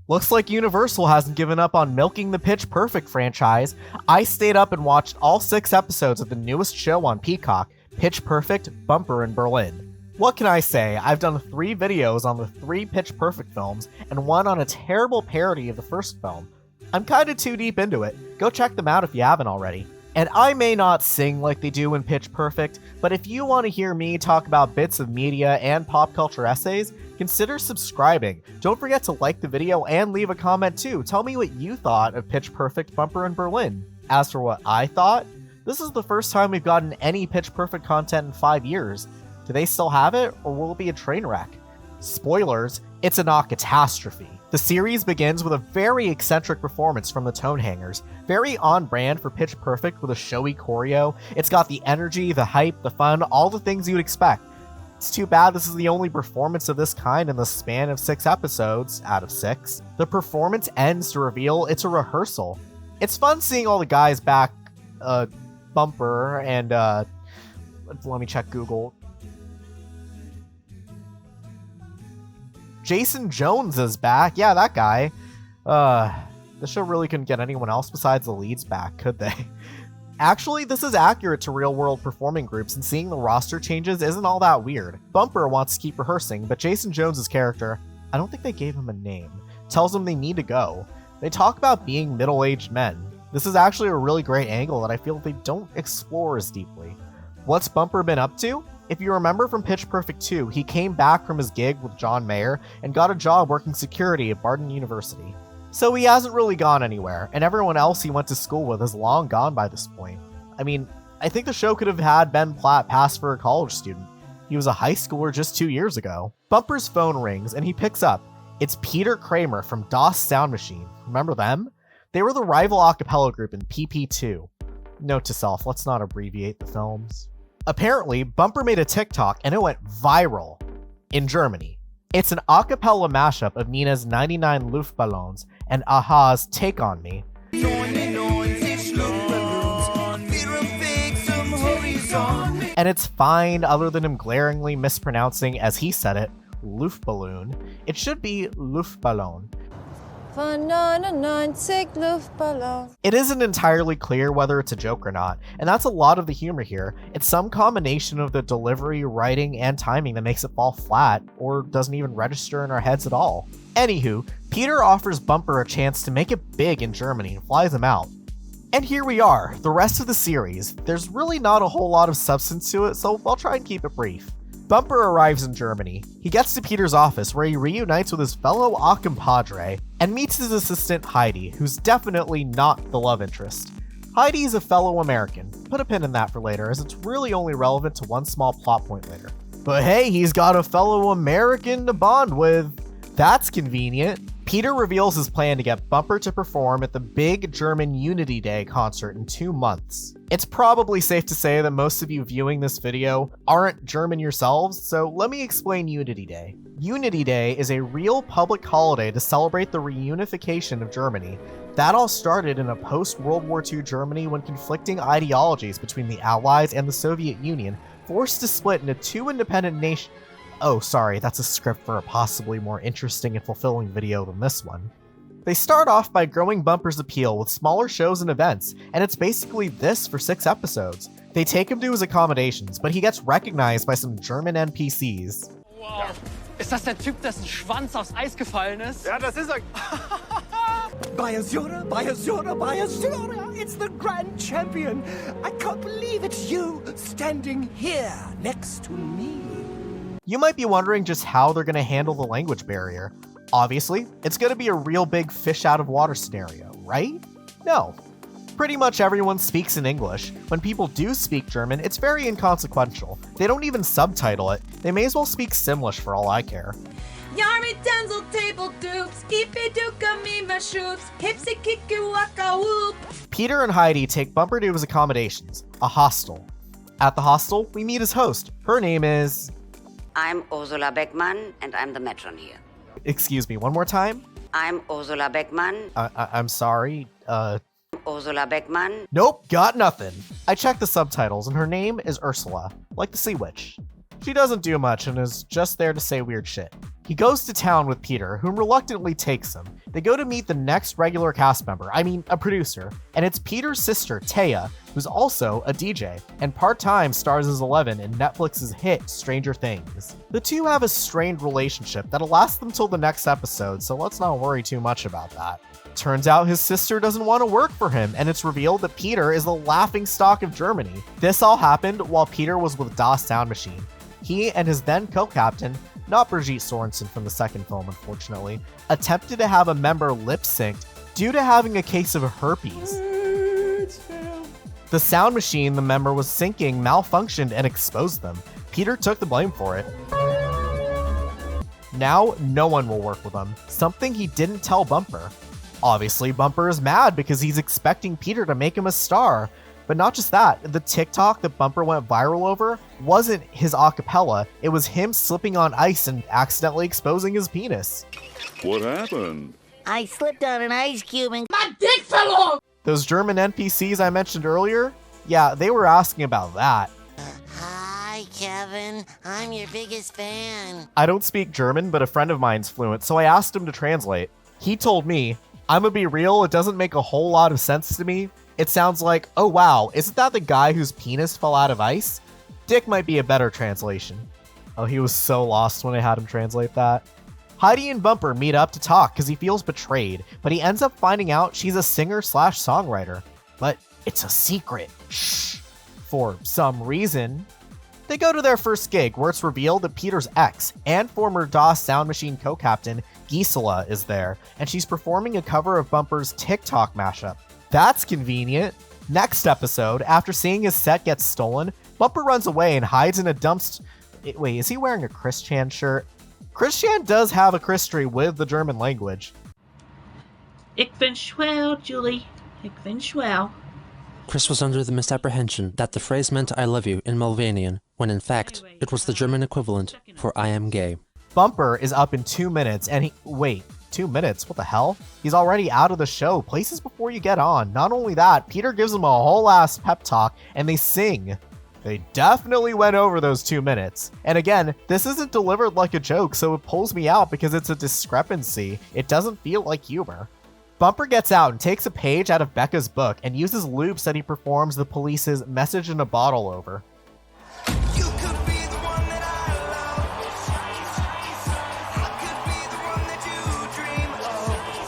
Looks like Universal hasn't given up on milking the Pitch Perfect franchise. I stayed up and watched all 6 episodes of the newest show on Peacock, Pitch Perfect, Bumper in Berlin. What can I say? I've done 3 videos on the 3 Pitch Perfect films, and 1 on a terrible parody of the first film. I'm kinda too deep into it. Go check them out if you haven't already. And I may not sing like they do in Pitch Perfect, but if you want to hear me talk about bits of media and pop culture essays, consider subscribing. Don't forget to like the video and leave a comment too. Tell me what you thought of Pitch Perfect, Bumper in Berlin. As for what I thought, this is the first time we've gotten any Pitch Perfect content in 5 years. Do they still have it, or will it be a train wreck? Spoilers, it's a catastrophe. The series begins with a very eccentric performance from the Tonehangers, very on brand for Pitch Perfect with a showy choreo. It's got the energy, the hype, the fun, all the things you'd expect. It's too bad this is the only performance of this kind in the span of 6 episodes, out of 6. The performance ends to reveal it's a rehearsal. It's fun seeing all the guys back, Bumper, and, let me check Google. Jason Jones is back. Yeah, that guy. The show really couldn't get anyone else besides the leads back, could they? Actually, this is accurate to real-world performing groups, and seeing the roster changes isn't all that weird. Bumper wants to keep rehearsing, but Jason Jones' character, I don't think they gave him a name, tells him they need to go. They talk about being middle-aged men. This is actually a really great angle that I feel they don't explore as deeply. What's Bumper been up to? If you remember from Pitch Perfect 2, he came back from his gig with John Mayer and got a job working security at Barton University. So he hasn't really gone anywhere, and everyone else he went to school with is long gone by this point. I mean, I think the show could have had Ben Platt pass for a college student. He was a high schooler just 2 years ago. Bumper's phone rings, and he picks up. It's Pieter Kramer from DOS Sound Machine. Remember them? They were the rival a cappella group in PP2. Note to self, let's not abbreviate the films. Apparently, Bumper made a TikTok and it went viral in Germany. It's an a cappella mashup of Nina's 99 Luftballons and Aha's Take On Me. And it's fine other than him glaringly mispronouncing, as he said it, Luftballon. It should be Luftballon. It isn't entirely clear whether it's a joke or not, and that's a lot of the humor here. It's some combination of the delivery, writing, and timing that makes it fall flat, or doesn't even register in our heads at all. Anywho, Pieter offers Bumper a chance to make it big in Germany and flies him out. And here we are, the rest of the series. There's really not a whole lot of substance to it, so I'll try and keep it brief. Bumper arrives in Germany. He gets to Peter's office where he reunites with his fellow a compadre and meets his assistant Heidi, who's definitely not the love interest. Heidi is a fellow American. Put a pin in that for later, as it's really only relevant to one small plot point later. But hey, he's got a fellow American to bond with. That's convenient. Pieter reveals his plan to get Bumper to perform at the big German Unity Day concert in 2 months. It's probably safe to say that most of you viewing this video aren't German yourselves, so let me explain Unity Day. Unity Day is a real public holiday to celebrate the reunification of Germany. That all started in a post-World War II Germany when conflicting ideologies between the Allies and the Soviet Union forced to split into 2 independent nations. Oh, sorry, that's a script for a possibly more interesting and fulfilling video than this one. They start off by growing Bumper's appeal with smaller shows and events, and it's basically this for 6 episodes. They take him to his accommodations, but he gets recognized by some German NPCs. Wow, ist das der Typ, dessen Schwanz aus Eis gefallen ist? Ja, das ist er. Biasura, Biasura, Biasura, it's the grand champion. I can't believe it's you standing here next to me. You might be wondering just how they're going to handle the language barrier. Obviously, it's going to be a real big fish out of water scenario, right? No. Pretty much everyone speaks in English. When people do speak German, it's very inconsequential. They don't even subtitle it. They may as well speak Simlish for all I care. Yarmy Denzel table dupes, keepy dooka me my shoops, hipsy kicky waka whoop. Pieter and Heidi take Bumper to his accommodations, a hostel. At the hostel, we meet his host. Her name is... I'm Ursula Beckmann, and I'm the matron here. Excuse me, one more time? I'm Ursula Beckmann. I'm sorry, Ursula Beckmann. Nope, got nothing. I checked the subtitles, and her name is Ursula, like the sea witch. She doesn't do much and is just there to say weird shit. He goes to town with Pieter, whom reluctantly takes him. They go to meet the next regular cast member, a producer, and it's Peter's sister, Taya, who's also a DJ, and part-time stars as Eleven in Netflix's hit Stranger Things. The two have a strained relationship that'll last them till the next episode, so let's not worry too much about that. Turns out his sister doesn't want to work for him, and it's revealed that Pieter is the laughingstock of Germany. This all happened while Pieter was with Das Sound Machine. He and his then co-captain, not Brigitte Sorensen from the second film unfortunately, attempted to have a member lip-synced due to having a case of herpes. The sound machine the member was syncing malfunctioned and exposed them. Pieter took the blame for it. Now, no one will work with him, something he didn't tell Bumper. Obviously, Bumper is mad because he's expecting Pieter to make him a star. But not just that, the TikTok that Bumper went viral over wasn't his acapella, it was him slipping on ice and accidentally exposing his penis. What happened? I slipped on an ice cube and My dick fell off! Those German NPCs I mentioned earlier, yeah, they were asking about that. Hi, Kevin. I'm your biggest fan. I don't speak German, but a friend of mine's fluent, so I asked him to translate. He told me, I'ma be real, it doesn't make a whole lot of sense to me. It sounds like, oh wow, isn't that the guy whose penis fell out of ice? Dick might be a better translation. Oh, he was so lost when I had him translate that. Heidi and Bumper meet up to talk because he feels betrayed, but he ends up finding out she's a singer/songwriter. But it's a secret. Shh. For some reason. They go to their first gig where it's revealed that Pieter's ex and former Das Sound Machine co-captain Gisela is there, and she's performing a cover of Bumper's TikTok mashup. That's convenient. Next episode, after seeing his set get stolen, Bumper runs away and hides in a dumpster. Wait, is he wearing a Chris Chan shirt? Chris Chan does have a Christy with the German language. Ich bin schwell, Julie. Ich bin schwell. Chris was under the misapprehension that the phrase meant I love you in Malvanian, when in fact, it was the German equivalent for I am gay. Bumper is up in 2 minutes and wait, 2 minutes? What the hell? He's already out of the show. Places before you get on. Not only that, Pieter gives him a whole ass pep talk and they sing. They definitely went over those 2 minutes. And again, this isn't delivered like a joke, so it pulls me out because it's a discrepancy. It doesn't feel like humor. Bumper gets out and takes a page out of Becca's book and uses loops that he performs the Police's Message in a Bottle over. You could be the one that I love. I could be the one that you dream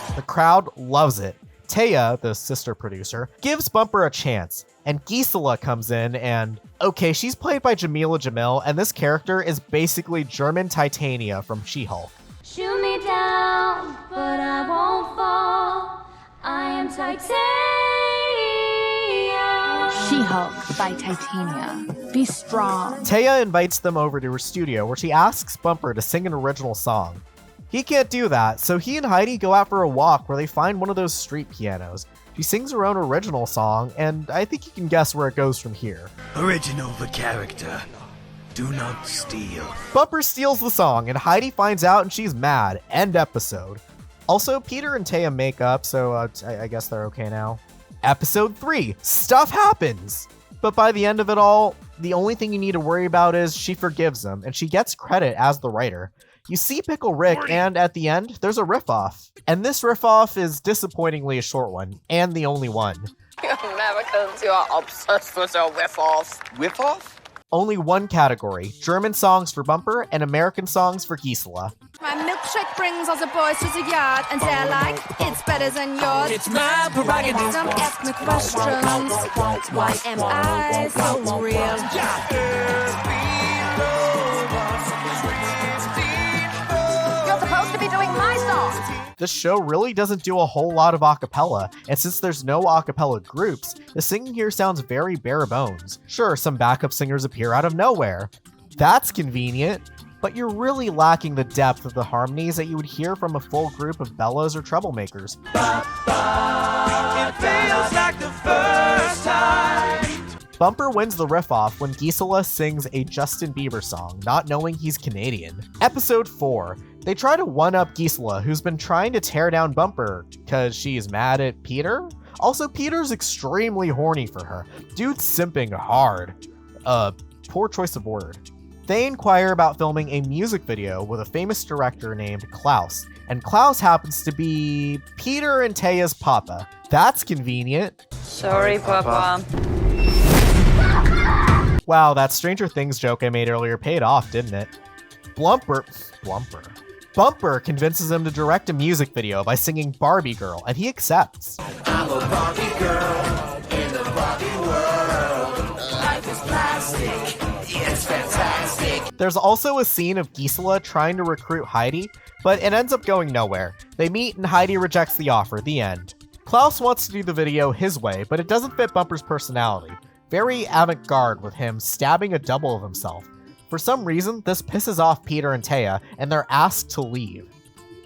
of. The crowd loves it. Taya, the sister producer, gives Bumper a chance, and Gisela comes in and, okay, she's played by Jameela Jamil, and this character is basically German Titania from She-Hulk. Shoot me down, but I won't fall. I am Titania. She-Hulk by Titania. Be strong. Taya invites them over to her studio where she asks Bumper to sing an original song. He can't do that, so he and Heidi go out for a walk where they find one of those street pianos. She sings her own original song, and I think you can guess where it goes from here. Original the character. Do not steal. Bumper steals the song, and Heidi finds out and she's mad. End episode. Also, Pieter and Taya make up, so I guess they're okay now. Episode 3. Stuff happens! But by the end of it all, the only thing you need to worry about is she forgives him, and she gets credit as the writer. You see Pickle Rick, and at the end, there's a riff-off. And this riff-off is disappointingly a short one, and the only one. You Americans, you are obsessed with your riff-offs. Riff-off? Only one category, German songs for Bumper and American songs for Gisela. My milkshake brings all the boys to the yard, and they're like, it's better than yours. It's my prerogative. Some ask me questions. Why am I so real? You're supposed to be doing my song. This show really doesn't do a whole lot of acapella, and since there's no acapella groups, the singing here sounds very bare bones. Sure, some backup singers appear out of nowhere. That's convenient, but you're really lacking the depth of the harmonies that you would hear from a full group of bellows or troublemakers. It feels like the first time. Bumper wins the riff-off when Gisela sings a Justin Bieber song, not knowing he's Canadian. Episode 4. They try to one-up Gisela, who's been trying to tear down Bumper because she's mad at Pieter? Also, Pieter's extremely horny for her. Dude's simping hard. Poor choice of word. They inquire about filming a music video with a famous director named Klaus. and Klaus happens to be Pieter and Taya's papa. That's convenient. Sorry, Papa. Wow, that Stranger Things joke I made earlier paid off, didn't it? Bumper convinces him to direct a music video by singing Barbie Girl, and he accepts. I'm a Barbie girl in the Barbie world. Life is plastic. It's fantastic. There's also a scene of Gisela trying to recruit Heidi, but it ends up going nowhere. They meet and Heidi rejects the offer, the end. Klaus wants to do the video his way, but it doesn't fit Bumper's personality. Very avant-garde with him stabbing a double of himself. For some reason, this pisses off Pieter and Taya, and they're asked to leave.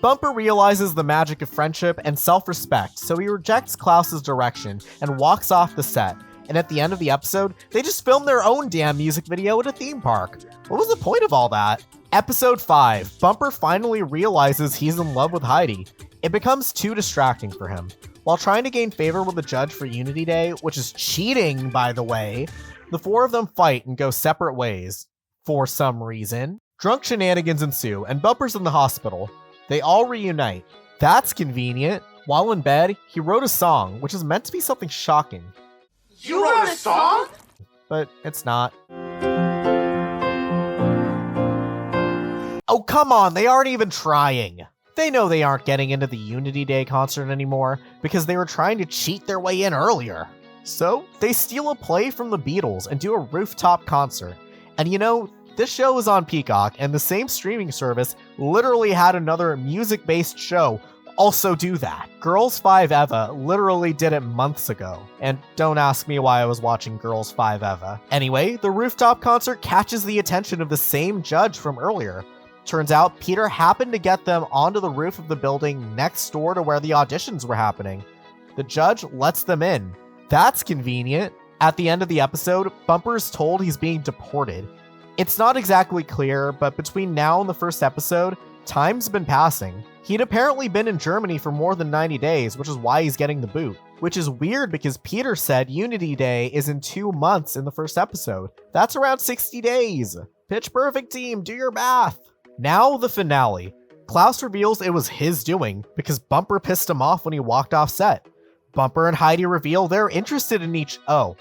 Bumper realizes the magic of friendship and self-respect, so he rejects Klaus's direction and walks off the set. And at the end of the episode, they just filmed their own damn music video at a theme park. What was the point of all that? Episode 5, Bumper finally realizes he's in love with Heidi. It becomes too distracting for him. While trying to gain favor with the judge for Unity Day, which is cheating, by the way, the four of them fight and go separate ways. For some reason. Drunk shenanigans ensue, and Bumper's in the hospital. They all reunite. That's convenient. While in bed, he wrote a song, which is meant to be something shocking. You wrote a song? But it's not. Oh, come on, they aren't even trying. They know they aren't getting into the Unity Day concert anymore because they were trying to cheat their way in earlier. So, they steal a play from the Beatles and do a rooftop concert. And you know, this show is on Peacock, and the same streaming service literally had another music-based show also do that. Girls 5 Eva literally did it months ago. And don't ask me why I was watching Girls 5 Eva. Anyway, the rooftop concert catches the attention of the same judge from earlier. Turns out Pieter happened to get them onto the roof of the building next door to where the auditions were happening. The judge lets them in. That's convenient. At the end of the episode, Bumper is told he's being deported. It's not exactly clear, but between now and the first episode, time's been passing. He'd apparently been in Germany for more than 90 days, which is why he's getting the boot. Which is weird because Pieter said Unity Day is in 2 months in the first episode. That's around 60 days. Pitch Perfect team, do your math. Now the finale. Klaus reveals it was his doing because Bumper pissed him off when he walked off set. Bumper and Heidi reveal they're interested in each... Oh.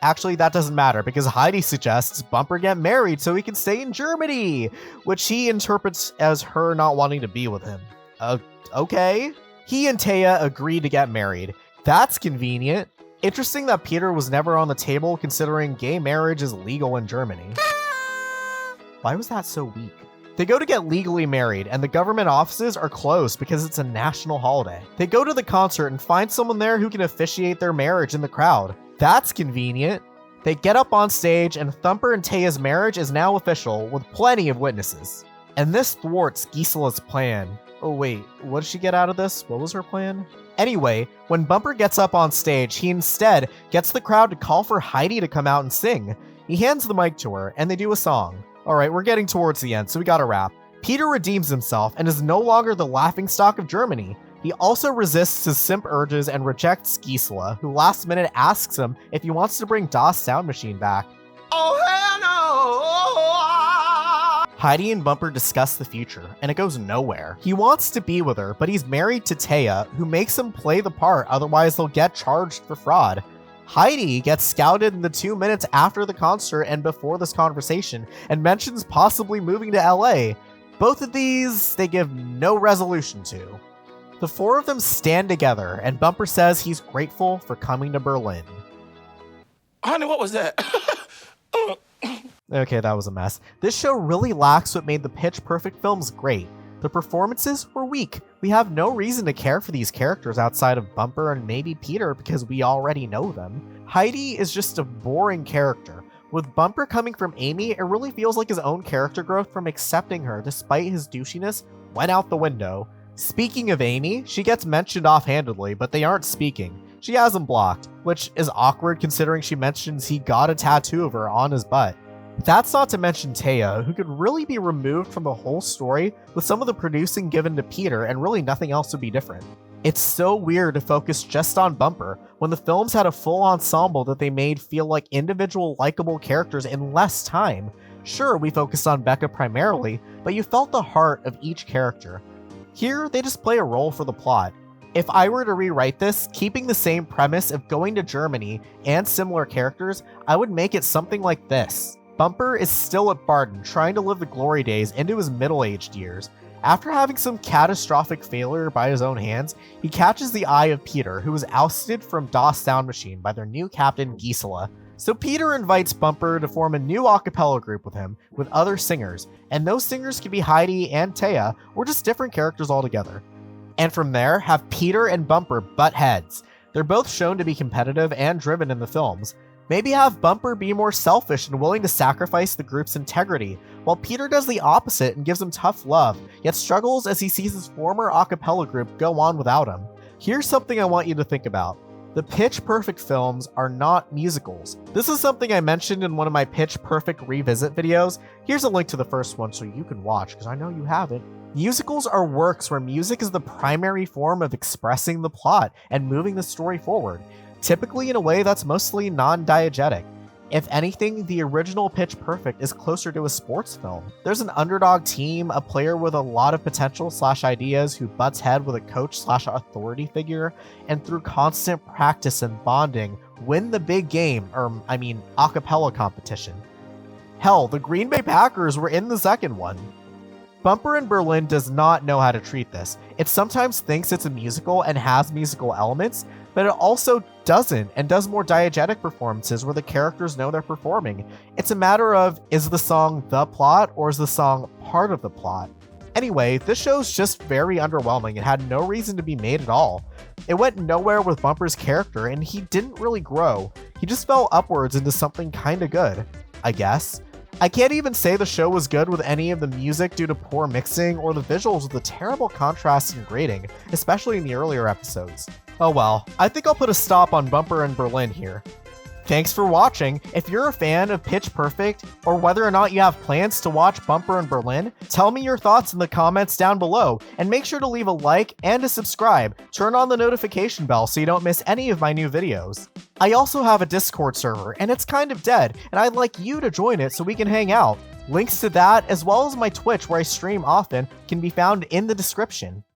Actually, that doesn't matter because Heidi suggests Bumper get married so he can stay in Germany, which he interprets as her not wanting to be with him. Okay. He and Taya agree to get married. That's convenient. Interesting that Pieter was never on the table considering gay marriage is legal in Germany. Why was that so weak? They go to get legally married, and the government offices are closed because it's a national holiday. They go to the concert and find someone there who can officiate their marriage in the crowd. That's convenient. They get up on stage, and Thumper and Taya's marriage is now official, with plenty of witnesses. And this thwarts Gisela's plan. Oh wait, what did she get out of this? What was her plan? Anyway, when Bumper gets up on stage, he instead gets the crowd to call for Heidi to come out and sing. He hands the mic to her, and they do a song. Alright, we're getting towards the end, so we gotta wrap. Pieter redeems himself and is no longer the laughingstock of Germany. He also resists his simp urges and rejects Gisela, who last minute asks him if he wants to bring DOS Sound Machine back. Oh, hell no! Heidi and Bumper discuss the future, and it goes nowhere. He wants to be with her, but he's married to Taya, who makes him play the part, otherwise they'll get charged for fraud. Heidi gets scouted in the 2 minutes after the concert and before this conversation, and mentions possibly moving to LA. Both of these, they give no resolution to. The four of them stand together, and Bumper says he's grateful for coming to Berlin. Honey, what was that? Okay, that was a mess. This show really lacks what made the Pitch Perfect films great. The performances were weak. We have no reason to care for these characters outside of Bumper and maybe Pieter because we already know them. Heidi is just a boring character. With Bumper coming from Amy, it really feels like his own character growth from accepting her despite his douchiness went out the window. Speaking of Amy, she gets mentioned offhandedly, but they aren't speaking. She has him blocked, which is awkward considering she mentions he got a tattoo of her on his butt. That's not to mention Taya, who could really be removed from the whole story with some of the producing given to Pieter and really nothing else would be different. It's so weird to focus just on Bumper when the films had a full ensemble that they made feel like individual likable characters in less time. Sure, we focused on Becca primarily, but you felt the heart of each character. Here, they just play a role for the plot. If I were to rewrite this, keeping the same premise of going to Germany and similar characters, I would make it something like this. Bumper is still at Barton, trying to live the glory days into his middle-aged years. After having some catastrophic failure by his own hands, he catches the eye of Pieter, who was ousted from DOS Sound Machine by their new captain, Gisela. So Pieter invites Bumper to form a new a cappella group with him, with other singers, and those singers could be Heidi and Taya, or just different characters altogether. And from there, have Pieter and Bumper butt heads. They're both shown to be competitive and driven in the films. Maybe have Bumper be more selfish and willing to sacrifice the group's integrity, while Pieter does the opposite and gives him tough love, yet struggles as he sees his former a cappella group go on without him. Here's something I want you to think about. The Pitch Perfect films are not musicals. This is something I mentioned in one of my Pitch Perfect revisit videos. Here's a link to the first one so you can watch, because I know you haven't. Musicals are works where music is the primary form of expressing the plot and moving the story forward, typically in a way that's mostly non-diegetic. If anything, the original Pitch Perfect is closer to a sports film. There's an underdog team, a player with a lot of potential / ideas who butts head with a coach / authority figure, and through constant practice and bonding, win the big game, a cappella competition. Hell, the Green Bay Packers were in the second one. Bumper in Berlin does not know how to treat this. It sometimes thinks it's a musical and has musical elements, but it also doesn't and does more diegetic performances where the characters know they're performing. It's a matter of, is the song the plot or is the song part of the plot? Anyway, this show's just very underwhelming and had no reason to be made at all. It went nowhere with Bumper's character and he didn't really grow. He just fell upwards into something kinda good, I guess. I can't even say the show was good with any of the music due to poor mixing or the visuals with the terrible contrast and grading, especially in the earlier episodes. Oh well, I think I'll put a stop on Bumper in Berlin here. Thanks for watching. If you're a fan of Pitch Perfect, or whether or not you have plans to watch Bumper in Berlin, tell me your thoughts in the comments down below, and make sure to leave a like and to subscribe. Turn on the notification bell so you don't miss any of my new videos. I also have a Discord server, and it's kind of dead, and I'd like you to join it so we can hang out. Links to that, as well as my Twitch where I stream often, can be found in the description.